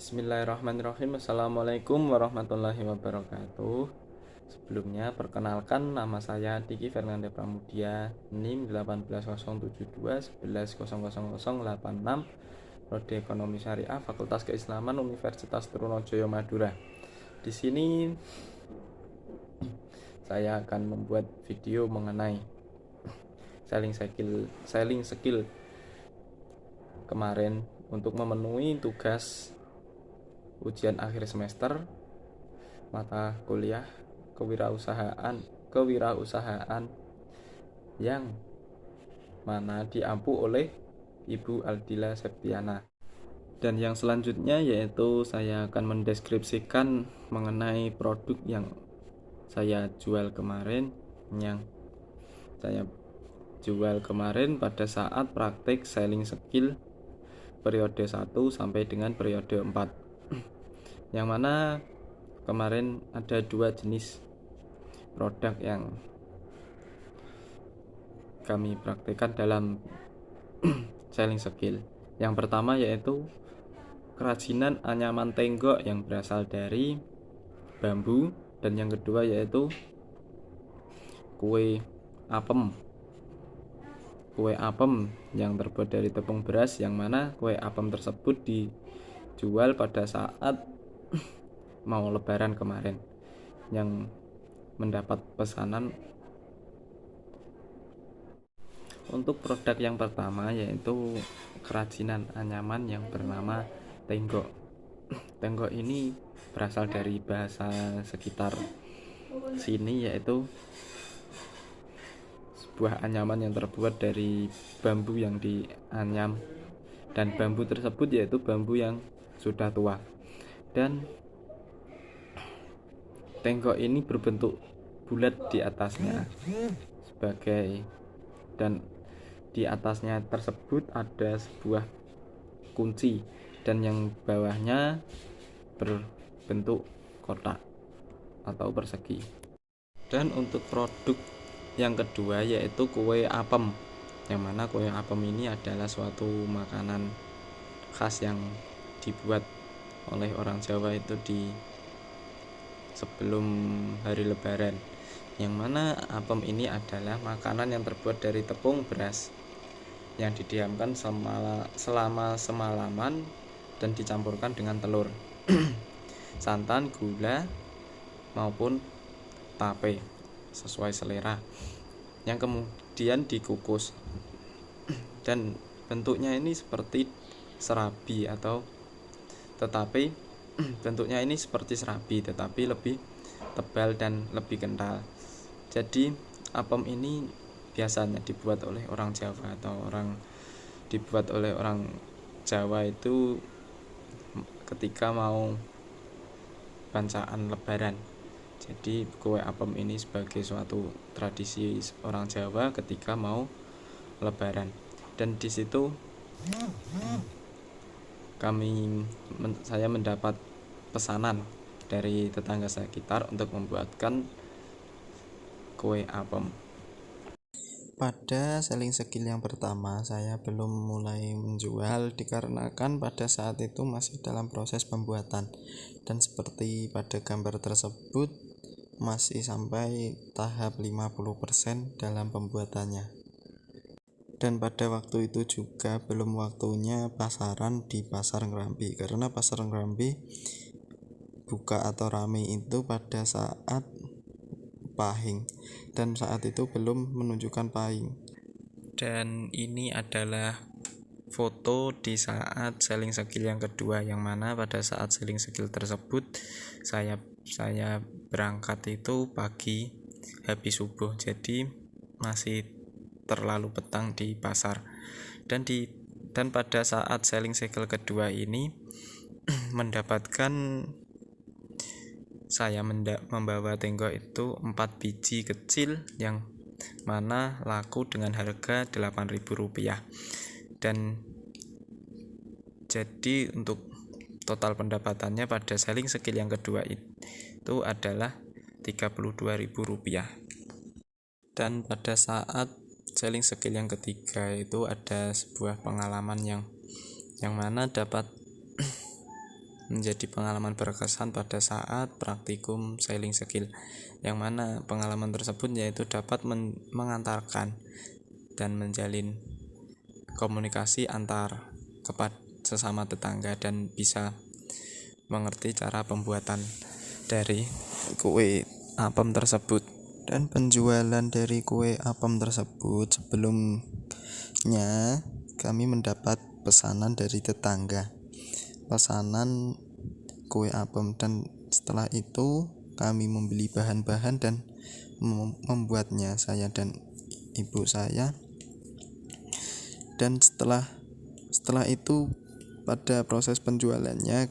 Bismillahirrahmanirrahim. Assalamualaikum warahmatullahi wabarakatuh. Sebelumnya perkenalkan, nama saya Diki Fernanda Pramudia, NIM 1807211000086, Prodi Ekonomi Syariah, Fakultas Keislaman, Universitas Trunojoyo Madura. Di sini saya akan membuat video mengenai selling skill kemarin untuk memenuhi tugas ujian akhir semester mata kuliah kewirausahaan yang mana diampu oleh Ibu Aldila Septiana. Dan yang selanjutnya yaitu saya akan mendeskripsikan mengenai produk yang saya jual kemarin pada saat praktik selling skill periode 1 sampai dengan periode 4. Yang mana kemarin ada 2 jenis produk yang kami praktekkan dalam selling skill. Yang pertama yaitu kerajinan anyaman tenggok yang berasal dari bambu, dan yang kedua yaitu kue apem yang terbuat dari tepung beras, yang mana kue apem tersebut dijual pada saat mau lebaran kemarin, yang mendapat pesanan. Untuk produk yang pertama yaitu kerajinan anyaman yang bernama tenggok. Tenggok ini berasal dari bahasa sekitar sini, yaitu sebuah anyaman yang terbuat dari bambu yang dianyam, dan bambu tersebut yaitu bambu yang sudah tua. Dan tenggok ini berbentuk bulat di atasnya dan di atasnya tersebut ada sebuah kunci, dan yang bawahnya berbentuk kotak atau persegi. Dan untuk produk yang kedua yaitu kue apem, yang mana kue apem ini adalah suatu makanan khas yang dibuat oleh orang Jawa itu di sebelum hari lebaran, yang mana apem ini adalah makanan yang terbuat dari tepung beras yang didiamkan selama semalaman dan dicampurkan dengan telur, santan, gula maupun tape sesuai selera, yang kemudian dikukus. Dan bentuknya ini seperti serabi tetapi lebih tebal dan lebih kental. Jadi apem ini biasanya dibuat oleh orang Jawa itu ketika mau bancaan lebaran. Jadi kue apem ini sebagai suatu tradisi orang Jawa ketika mau lebaran. Dan di situ saya mendapat pesanan dari tetangga sekitar untuk membuatkan kue apem. Pada selling skill yang pertama saya belum mulai menjual dikarenakan pada saat itu masih dalam proses pembuatan, dan seperti pada gambar tersebut masih sampai tahap 50% dalam pembuatannya. Dan pada waktu itu juga belum waktunya pasaran di Pasar Ngrambi, karena Pasar Ngrambi buka atau rame itu pada saat pahing, dan saat itu belum menunjukkan pahing. Dan ini adalah foto di saat selling skill yang kedua, yang mana pada saat selling skill tersebut saya berangkat itu pagi habis subuh, jadi masih terlalu petang di pasar. Dan pada saat selling skill kedua ini saya membawa tenggok itu 4 biji kecil, yang mana laku dengan harga Rp8.000. Dan jadi untuk total pendapatannya pada selling skill yang kedua itu adalah Rp32.000. Dan pada saat selling skill yang ketiga itu ada sebuah pengalaman yang mana dapat menjadi pengalaman berkesan pada saat praktikum selling skill, yang mana pengalaman tersebut yaitu dapat mengantarkan dan menjalin komunikasi antar kepada sesama tetangga dan bisa mengerti cara pembuatan dari kue apem tersebut. Dan penjualan dari kue apem tersebut, sebelumnya kami mendapat pesanan dari tetangga, pesanan kue apem, dan setelah itu kami membeli bahan-bahan dan membuatnya, saya dan ibu saya. Dan setelah itu pada proses penjualannya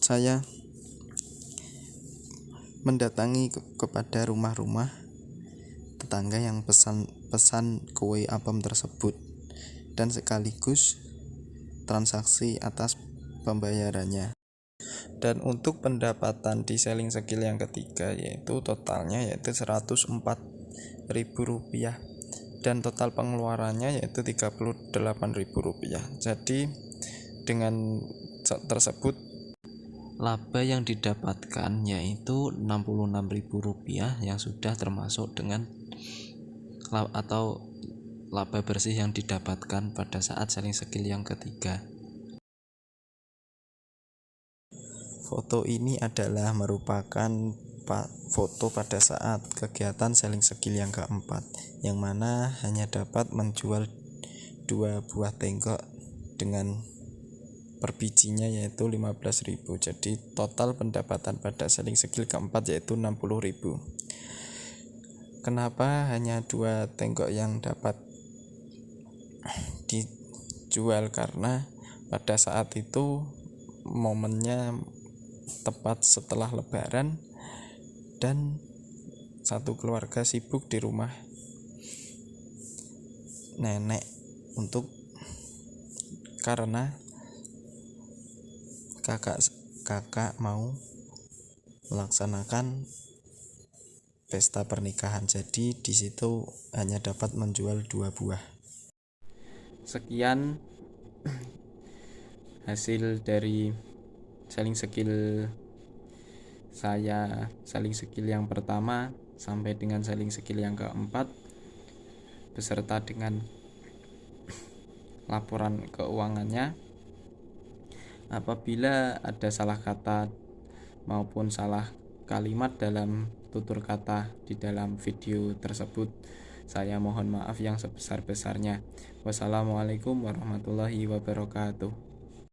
saya mendatangi kepada rumah-rumah tetangga yang pesan kue apem tersebut, dan sekaligus transaksi atas pembayarannya. Dan untuk pendapatan di selling skill yang ketiga yaitu totalnya yaitu Rp104.000 dan total pengeluarannya yaitu Rp38.000. Jadi dengan tersebut laba yang didapatkan yaitu Rp66.000 yang sudah termasuk dengan atau laba bersih yang didapatkan pada saat selling skill yang ketiga. Foto ini adalah merupakan foto pada saat kegiatan selling skill yang keempat, yang mana hanya dapat menjual 2 buah tengkok dengan per bijinya yaitu 15.000. Jadi total pendapatan pada selling skill keempat yaitu 60.000. Kenapa hanya 2 tengkok yang dapat dijual? Karena pada saat itu momennya tepat setelah lebaran dan satu keluarga sibuk di rumah nenek karena kakak mau melaksanakan pesta pernikahan. Jadi di situ hanya dapat menjual 2 buah. Sekian hasil dari selling skill saya, selling skill yang pertama sampai dengan selling skill yang keempat, beserta dengan laporan keuangannya. Apabila ada salah kata maupun salah kalimat dalam tutur kata di dalam video tersebut, saya mohon maaf yang sebesar-besarnya. Wassalamualaikum warahmatullahi wabarakatuh.